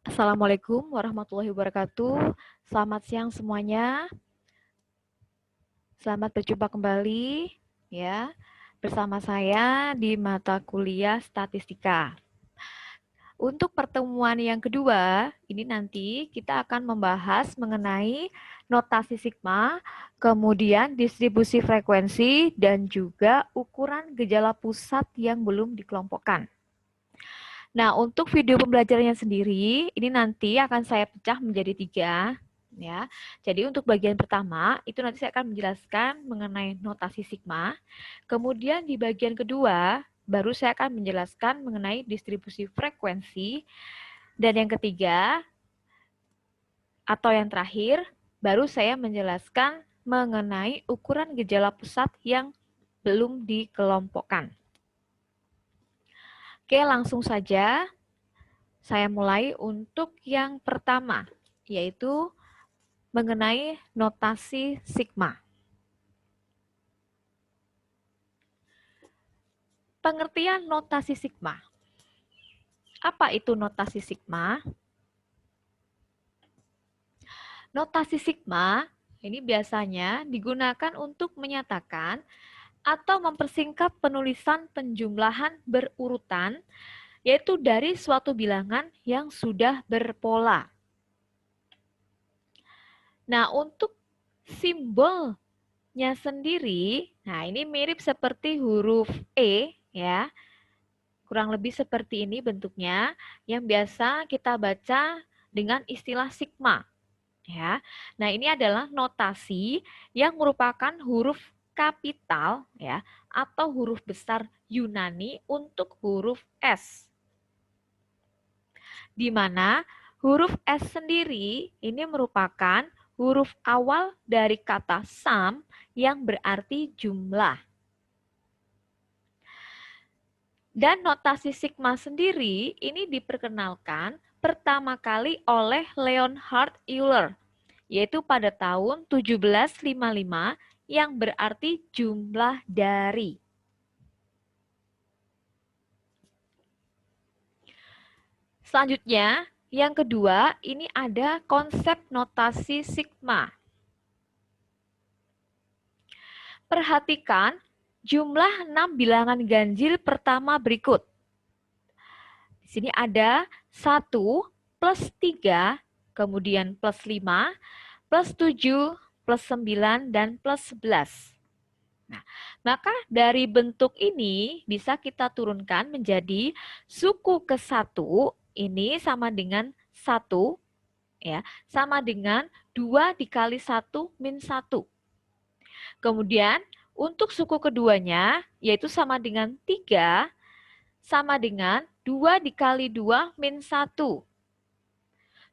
Assalamualaikum warahmatullahi wabarakatuh. Selamat siang semuanya. Selamat berjumpa kembali ya bersama saya di mata kuliah statistika. Untuk pertemuan yang kedua, ini nanti kita akan membahas mengenai notasi sigma, kemudian distribusi frekuensi dan juga ukuran gejala pusat yang belum dikelompokkan. Nah, untuk video pembelajarannya sendiri, ini nanti akan saya pecah menjadi 3, ya. Jadi untuk bagian pertama, itu nanti saya akan menjelaskan mengenai notasi sigma. Kemudian di bagian kedua, baru saya akan menjelaskan mengenai distribusi frekuensi. Dan yang ketiga, atau yang terakhir, baru saya menjelaskan mengenai ukuran gejala pusat yang belum dikelompokkan. Oke, langsung saja. Saya mulai untuk yang pertama, yaitu mengenai notasi sigma. Pengertian notasi sigma. Apa itu notasi sigma? Notasi sigma ini biasanya digunakan untuk menyatakan atau mempersingkat penulisan penjumlahan berurutan, yaitu dari suatu bilangan yang sudah berpola. Nah, untuk simbolnya sendiri, nah ini mirip seperti huruf E ya. Kurang lebih seperti ini bentuknya yang biasa kita baca dengan istilah sigma ya. Nah, ini adalah notasi yang merupakan huruf kapital ya atau huruf besar Yunani untuk huruf S. Di mana huruf S sendiri ini merupakan huruf awal dari kata sum yang berarti jumlah. Dan notasi sigma sendiri ini diperkenalkan pertama kali oleh Leonhard Euler, yaitu pada tahun 1755 yang berarti jumlah dari. Selanjutnya, yang kedua, ini ada konsep notasi sigma. Perhatikan jumlah 6 bilangan ganjil pertama berikut. Di sini ada 1 plus 3, kemudian plus 5, plus 7, plus 9, dan plus 11. Nah, maka dari bentuk ini bisa kita turunkan menjadi suku ke-1 ini sama dengan 1, ya, sama dengan 2 dikali 1 min 1. Kemudian untuk suku keduanya, yaitu sama dengan 3, sama dengan 2 dikali 2 min 1.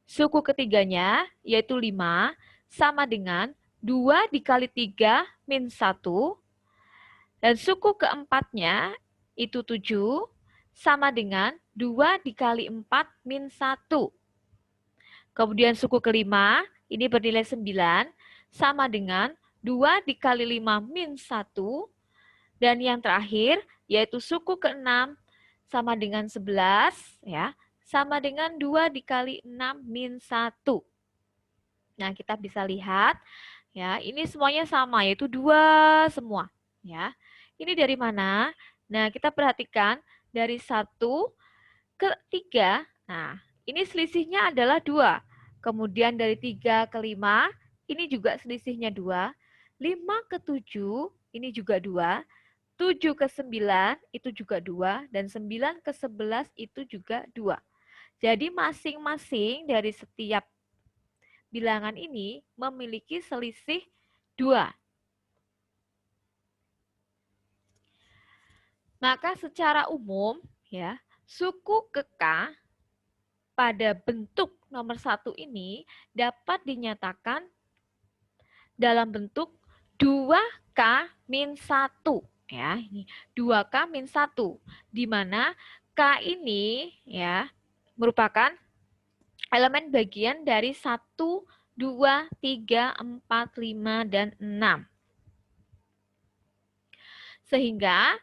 Suku ketiganya, yaitu 5, sama dengan 2 dikali 3 min 1. Dan suku keempatnya, itu 7, sama dengan 2 dikali 4 min 1. Kemudian suku kelima, ini bernilai 9, sama dengan 2 dikali 5 min 1. Dan yang terakhir, yaitu suku ke-6, sama dengan 11, ya, sama dengan 2 dikali 6 min 1. Nah, kita bisa lihat, ya, ini semuanya sama, yaitu 2 semua. Ya. Ini dari mana? Nah, kita perhatikan dari 1 ke 3, nah, ini selisihnya adalah 2. Kemudian dari 3 ke 5, ini juga selisihnya 2. 5 ke 7, ini juga 2. 7 ke 9, itu juga 2. Dan 9 ke 11, itu juga 2. Jadi masing-masing dari setiap bilangan ini memiliki selisih 2. Maka secara umum, ya, suku ke K pada bentuk nomor 1 ini dapat dinyatakan dalam bentuk 2K min 1. Ya, ini 2K min 1. Di mana K ini ya merupakan elemen bagian dari 1, 2, 3, 4, 5, dan 6. Sehingga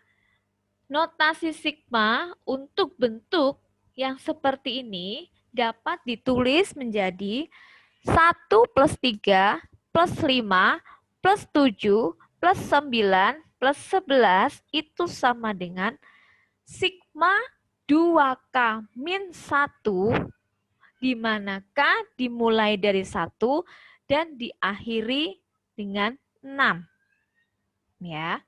notasi sigma untuk bentuk yang seperti ini dapat ditulis menjadi 1 plus 3 plus 5 plus 7 plus 9 plus 11 itu sama dengan sigma 2K min 1, di mana K dimulai dari 1 dan diakhiri dengan 6. Ya.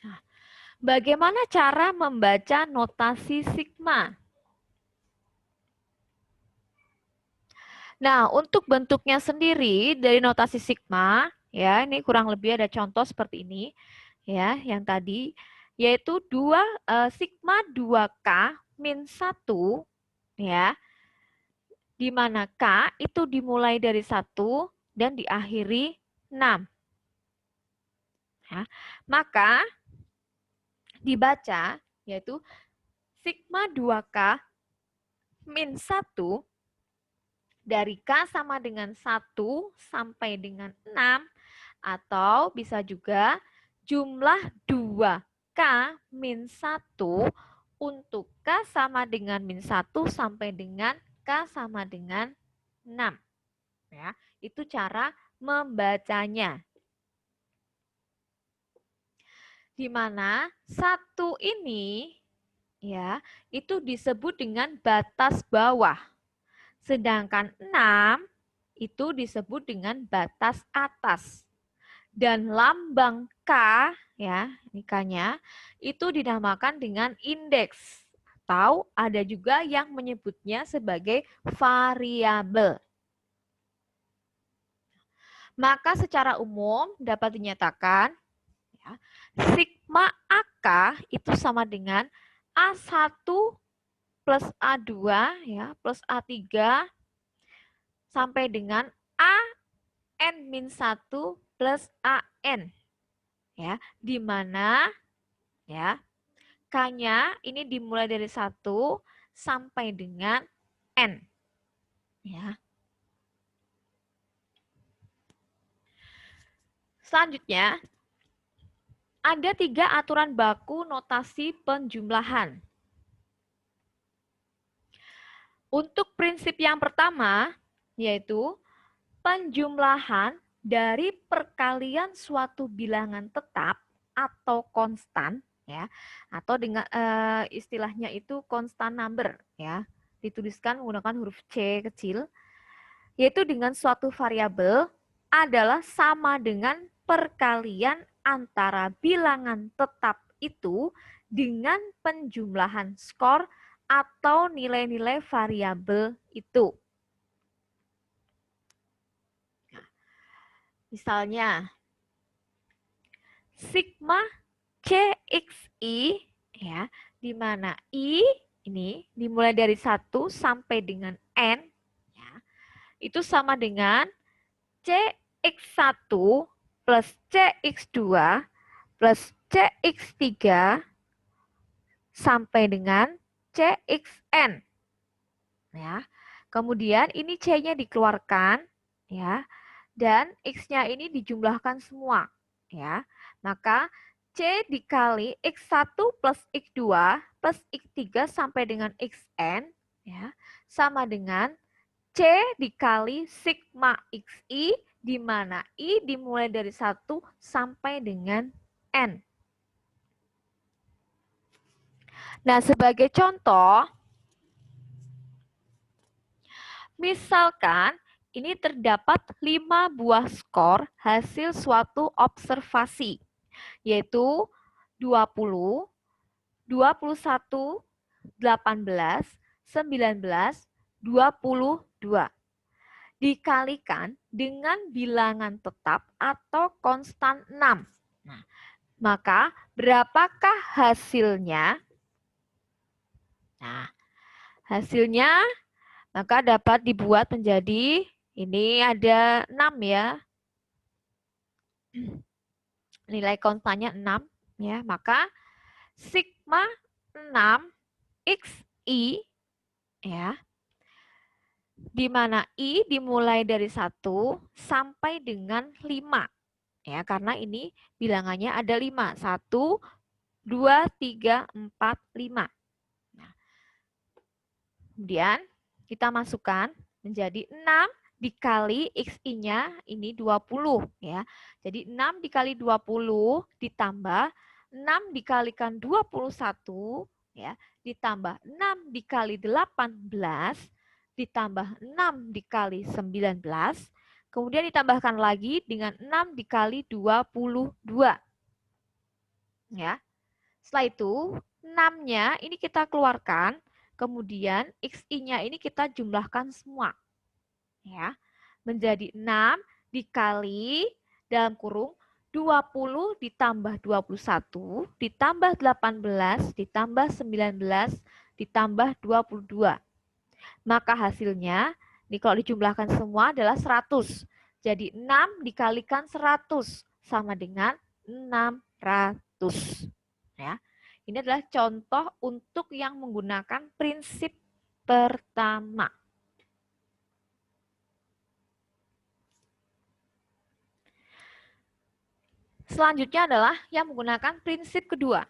Nah, bagaimana cara membaca notasi sigma? Nah, untuk bentuknya sendiri dari notasi sigma, ya, ini kurang lebih ada contoh seperti ini, ya, yang tadi, yaitu sigma 2K min 1, ya, di mana K itu dimulai dari 1 dan diakhiri 6. Ya, maka dibaca yaitu sigma 2K min 1 dari K sama dengan 1 sampai dengan 6, atau bisa juga jumlah 2K min 1 untuk K sama dengan min 1 sampai dengan K sama dengan 6. Ya, itu cara membacanya. Di mana 1 ini ya, itu disebut dengan batas bawah. Sedangkan 6 itu disebut dengan batas atas. Dan lambang K, ya, ini K-nya, itu dinamakan dengan indeks. Atau ada juga yang menyebutnya sebagai variabel. Maka secara umum dapat dinyatakan ya, sigma AK itu sama dengan A1 plus A2 ya, plus A3 sampai dengan AN-1 plus AN. Ya, di mana ya K-nya ini dimulai dari 1 sampai dengan N. Ya. Selanjutnya, ada 3 aturan baku notasi penjumlahan. Untuk prinsip yang pertama, yaitu penjumlahan dari perkalian suatu bilangan tetap atau konstan, ya, atau dengan istilahnya itu constant number, ya, dituliskan menggunakan huruf C kecil, yaitu dengan suatu variabel adalah sama dengan perkalian antara bilangan tetap itu dengan penjumlahan skor atau nilai-nilai variabel itu. Misalnya, sigma CXI, ya, di mana I ini dimulai dari 1 sampai dengan N, ya, itu sama dengan CX1 plus CX2 plus CX3 sampai dengan CXN. Ya. Kemudian ini C-nya dikeluarkan, ya, dan X-nya ini dijumlahkan semua. Ya. Maka C dikali X1 plus X2 plus X3 sampai dengan Xn, ya, sama dengan C dikali sigma XI, di mana I dimulai dari 1 sampai dengan N. Nah, sebagai contoh, misalkan ini terdapat 5 buah skor hasil suatu observasi, yaitu 20, 21, 18, 19, 22. Dikalikan dengan bilangan tetap atau konstan 6. Nah, maka berapakah hasilnya? Nah, hasilnya maka dapat dibuat menjadi, ini ada 6 ya. Nilai konstannya 6 ya. Maka sigma 6 XI ya, di mana I dimulai dari 1 sampai dengan 5. Ya, karena ini bilangannya ada 5. 1, 2, 3, 4, 5. Kemudian kita masukkan menjadi 6 dikali XI-nya ini 20 ya. Jadi 6 dikali 20 ditambah 6 dikalikan 21 ya, ditambah 6 dikali 18 ditambah 6 dikali 19, kemudian ditambahkan lagi dengan 6 dikali 22 ya. Setelah itu 6-nya ini kita keluarkan, kemudian XI-nya ini kita jumlahkan semua ya, menjadi 6 dikali dalam kurung 20 ditambah 21 ditambah 18 ditambah 19 ditambah 22. Maka hasilnya ini kalau dijumlahkan semua adalah 100. Jadi 6 dikalikan 100 sama dengan 600 ya. Ini adalah contoh untuk yang menggunakan prinsip pertama. Selanjutnya adalah yang menggunakan prinsip kedua.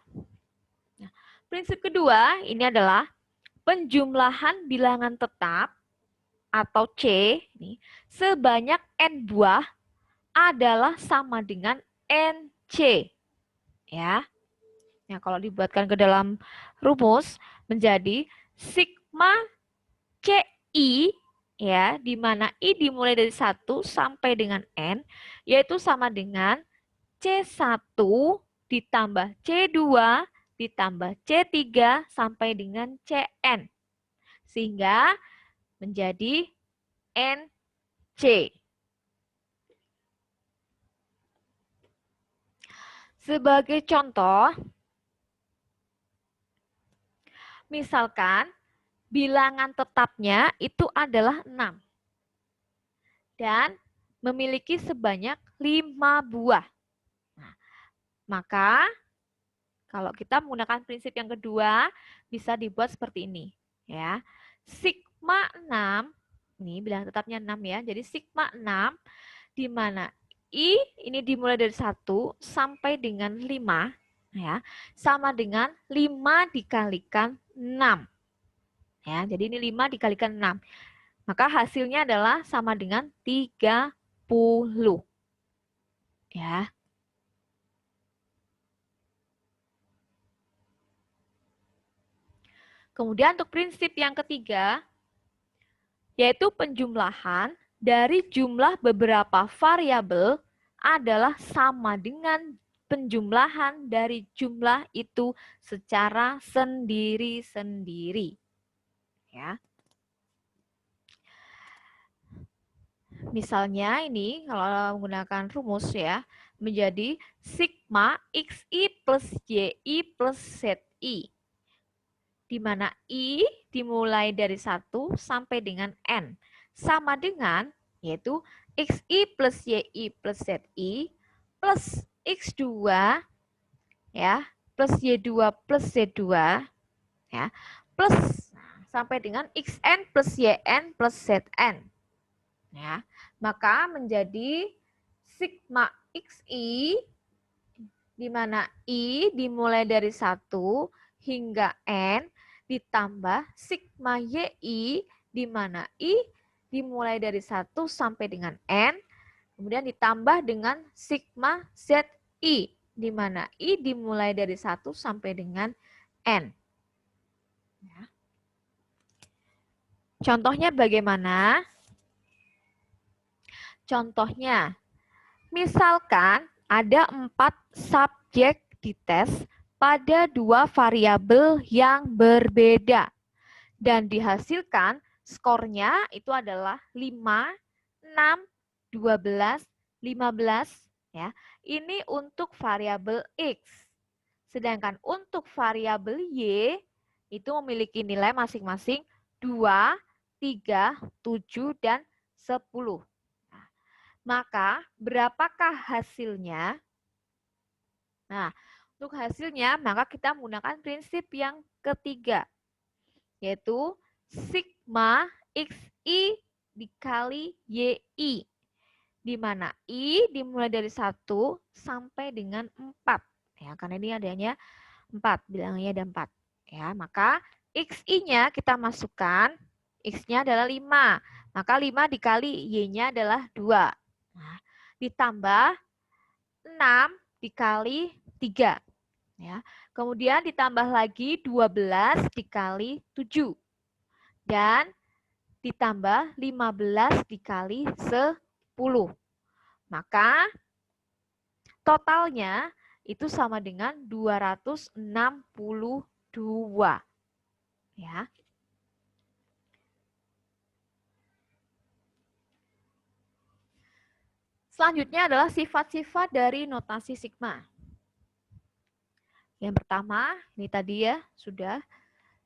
Nah, prinsip kedua ini adalah penjumlahan bilangan tetap atau C ini, sebanyak N buah adalah sama dengan NC. Ya. Nah, kalau dibuatkan ke dalam rumus menjadi sigma CI ya, di mana I dimulai dari 1 sampai dengan N, yaitu sama dengan C1 ditambah C2 ditambah C3 sampai dengan Cn. Sehingga menjadi NC. Sebagai contoh, misalkan bilangan tetapnya itu adalah 6. Dan memiliki sebanyak 5 buah. Nah, maka kalau kita menggunakan prinsip yang kedua, bisa dibuat seperti ini. Ya. Sigma 6, ini bilangan tetapnya 6 ya. Jadi sigma 6, di mana I ini dimulai dari 1 sampai dengan 5, ya, sama dengan 5 dikalikan 6. Ya, jadi ini 5 dikalikan 6. Maka hasilnya adalah sama dengan 30. Ya. Kemudian untuk prinsip yang ketiga, yaitu penjumlahan dari jumlah beberapa variabel adalah sama dengan penjumlahan dari jumlah itu secara sendiri-sendiri. Ya. Misalnya ini kalau menggunakan rumus ya, menjadi sigma xi plus yi plus zi. Di mana I dimulai dari 1 sampai dengan N. Sama dengan, yaitu XI plus YI plus ZI plus X2 ya, plus Y2 plus Z2 ya, plus sampai dengan XN plus YN plus ZN. Ya, maka menjadi sigma XI di mana I dimulai dari 1 hingga N ditambah sigma YI di mana I dimulai dari 1 sampai dengan N, kemudian ditambah dengan sigma ZI di mana I dimulai dari 1 sampai dengan N. Ya. Contohnya bagaimana? Contohnya, misalkan ada 4 subjek dites pada 2 variabel yang berbeda dan dihasilkan skornya itu adalah 5, 6, 12, 15 ya. Ini untuk variabel X. Sedangkan untuk variabel Y itu memiliki nilai masing-masing 2, 3, 7 dan 10. Maka berapakah hasilnya? Nah, untuk hasilnya maka kita menggunakan prinsip yang ketiga, yaitu sigma xi dikali yi, di mana i dimulai dari 1 sampai dengan 4. Ya, karena ini adanya 4, bilangannya ada 4. Ya, maka XI-nya kita masukkan, X-nya adalah 5. Maka 5 dikali Y-nya adalah 2. Nah, ditambah 6 dikali 3. Ya. Kemudian ditambah lagi 12 dikali 7. Dan ditambah 15 dikali 10. Maka totalnya itu sama dengan 262. Ya. Selanjutnya adalah sifat-sifat dari notasi sigma. Yang pertama, ini tadi ya, sudah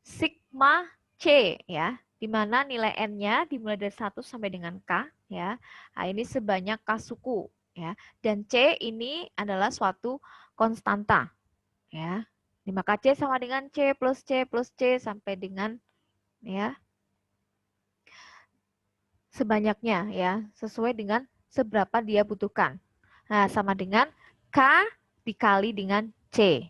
sigma C ya, di mana nilai N-nya dimulai dari 1 sampai dengan K ya. Nah, ini sebanyak K suku ya. Dan C ini adalah suatu konstanta ya. Maka C sama dengan C plus C plus C sampai dengan ya sebanyaknya ya, sesuai dengan seberapa dia butuhkan. Nah, sama dengan K dikali dengan C.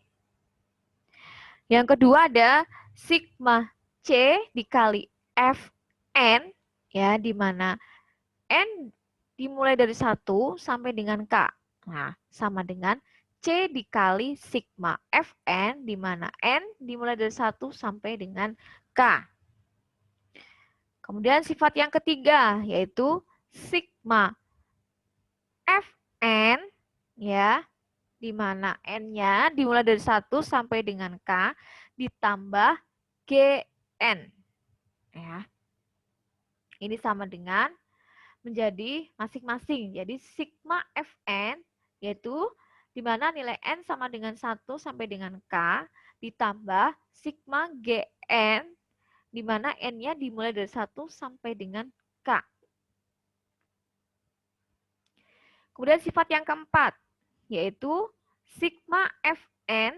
Yang kedua ada sigma C dikali Fn ya, di mana N dimulai dari 1 sampai dengan K. Nah, sama dengan C dikali sigma Fn, di mana N dimulai dari 1 sampai dengan K. Kemudian sifat yang ketiga yaitu sigma Fn ya, di mana N-nya dimulai dari 1 sampai dengan K ditambah Gn. Ya. Ini sama dengan menjadi masing-masing. Jadi sigma Fn yaitu di mana nilai N sama dengan 1 sampai dengan K ditambah sigma Gn di mana N-nya dimulai dari 1 sampai dengan K. Kemudian sifat yang keempat, yaitu sigma Fn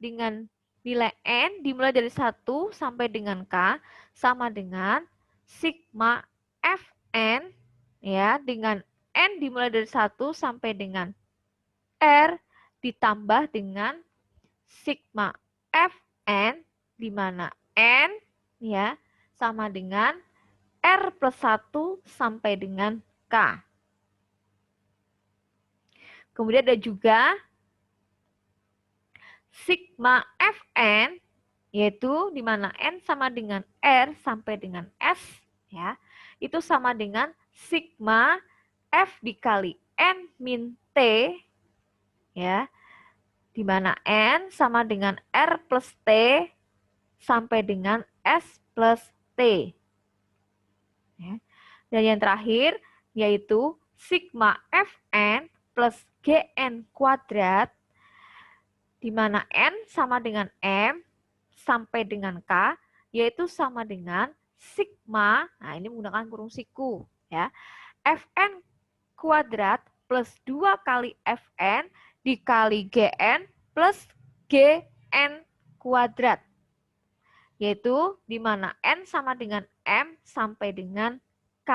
dengan nilai N dimulai dari 1 sampai dengan K sama dengan sigma Fn ya, dengan N dimulai dari 1 sampai dengan R ditambah dengan sigma Fn di mana N ya sama dengan R plus 1 sampai dengan K. Kemudian ada juga sigma Fn, yaitu di mana N sama dengan R sampai dengan S, ya, itu sama dengan sigma F dikali N min T, ya, di mana N sama dengan R plus T sampai dengan S plus T. Ya. Dan yang terakhir yaitu sigma Fn plus Gn kuadrat, di mana N sama dengan M sampai dengan K, yaitu sama dengan sigma, nah ini menggunakan kurung siku, ya, Fn kuadrat plus 2 kali Fn dikali Gn plus Gn kuadrat. Yaitu di mana N sama dengan M sampai dengan K.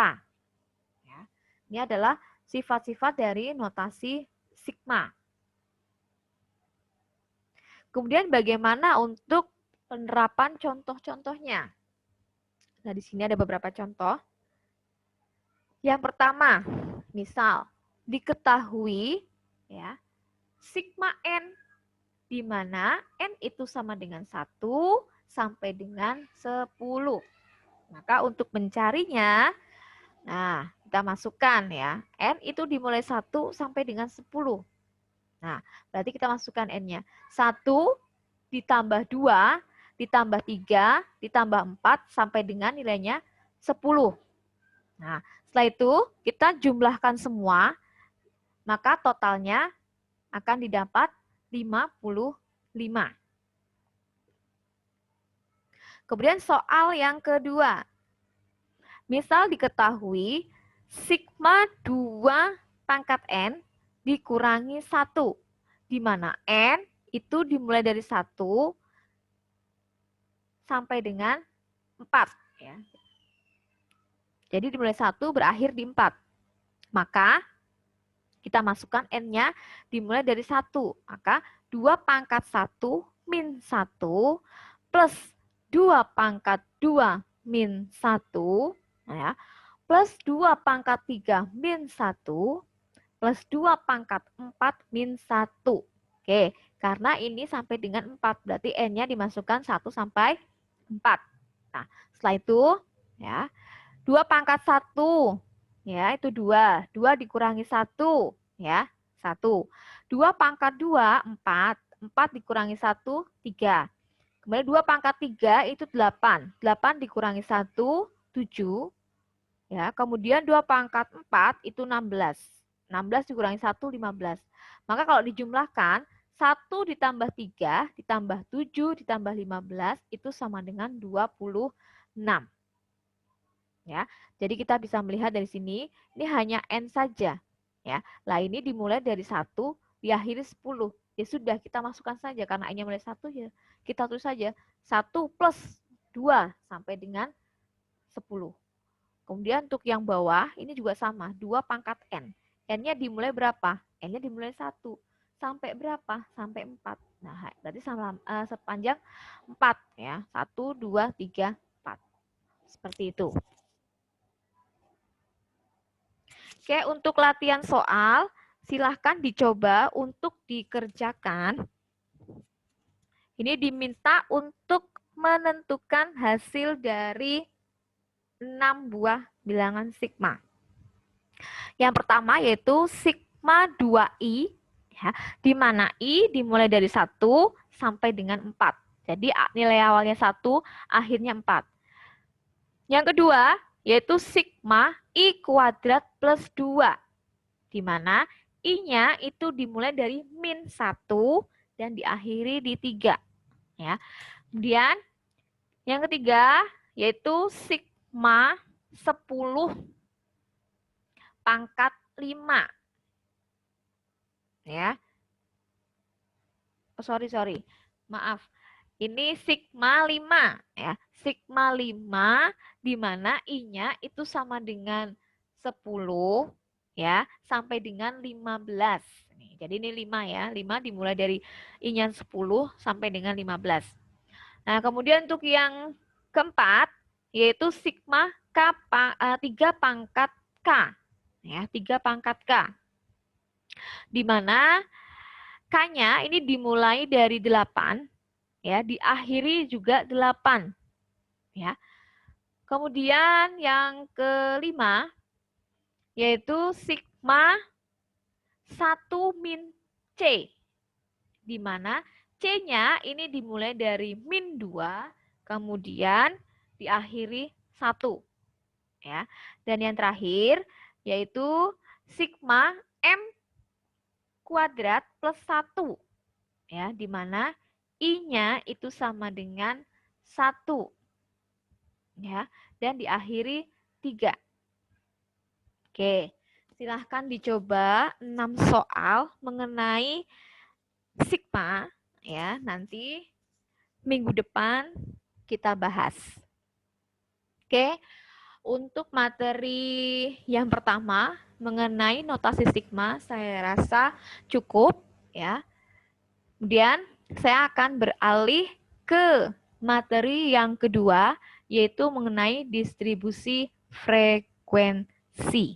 Ya. Ini adalah sifat-sifat dari notasi sigma. Kemudian bagaimana untuk penerapan contoh-contohnya? Nah, di sini ada beberapa contoh. Yang pertama, misal diketahui ya, sigma N di mana N itu sama dengan 1 sampai dengan 10. Maka untuk mencarinya, nah kita masukkan ya, N itu dimulai 1 sampai dengan 10. Nah, berarti kita masukkan N-nya. 1 ditambah 2, ditambah 3, ditambah 4, sampai dengan nilainya 10. Nah, setelah itu kita jumlahkan semua, maka totalnya akan didapat 55. Kemudian soal yang kedua. Misal diketahui sigma 2 pangkat N dikurangi 1, di mana N itu dimulai dari 1 sampai dengan 4. Ya. Jadi dimulai 1 berakhir di 4. Maka kita masukkan N-nya dimulai dari 1. Maka 2 pangkat 1 min 1 plus 2 pangkat 2 min 1, ya, plus 2 pangkat 3 min 1, plus 2 pangkat 4 min 1. Oke, karena ini sampai dengan 4, berarti N-nya dimasukkan 1 sampai 4. Nah, setelah itu, ya, 2 pangkat 1, ya, itu 2. 2 dikurangi 1, ya, 1. 2 pangkat 2, 4. 4 dikurangi 1, 3. Kemudian 2 pangkat 3 itu 8. 8 dikurangi 1, 7. Ya, kemudian 2 pangkat 4 itu 16. 16 dikurangi 1, 15. Maka kalau dijumlahkan, 1 ditambah 3 ditambah 7 ditambah 15 itu sama dengan 26. Ya, jadi kita bisa melihat dari sini, ini hanya N saja. Ya, lah ini dimulai dari 1, diakhiri 10. Ya sudah, kita masukkan saja, karena N-nya mulai 1, ya kita tulis saja 1 plus 2 sampai dengan 10. Kemudian untuk yang bawah, ini juga sama, 2 pangkat N. N-nya dimulai berapa? N-nya dimulai 1. Sampai berapa? Sampai 4. Nah, berarti sepanjang 4. Ya. 1, 2, 3, 4. Seperti itu. Oke, untuk latihan soal, silahkan dicoba untuk dikerjakan. Ini diminta untuk menentukan hasil dari 6 buah bilangan sigma. Yang pertama yaitu sigma 2i, ya, di mana i dimulai dari 1 sampai dengan 4. Jadi nilai awalnya 1, akhirnya 4. Yang kedua yaitu sigma i kuadrat plus 2, di mana i-nya itu dimulai dari min 1 dan diakhiri di 3. Ya. Kemudian yang ketiga yaitu sigma 10 pangkat 5. Ya. Oh, sorry. Maaf. Ini sigma 5 ya. Sigma 5 di mana i-nya itu sama dengan 10 ya sampai dengan 15. Jadi ini 5 ya. 5 dimulai dari i-nya 10 sampai dengan 15. Nah, kemudian untuk yang keempat yaitu sigma 3 pangkat K. Ya, 3 pangkat K. Di mana K-nya ini dimulai dari 8 ya, diakhiri juga 8 ya. Kemudian yang kelima yaitu sigma 1 min C, di mana C-nya ini dimulai dari min 2 kemudian diakhiri 1 ya. Dan yang terakhir yaitu sigma M kuadrat plus 1 ya, di mana I-nya itu sama dengan 1 ya, dan diakhiri 3. Oke, silahkan dicoba 6 soal mengenai sigma ya, nanti minggu depan kita bahas. Oke, untuk materi yang pertama mengenai notasi sigma saya rasa cukup ya. Kemudian saya akan beralih ke materi yang kedua, yaitu mengenai distribusi frekuensi.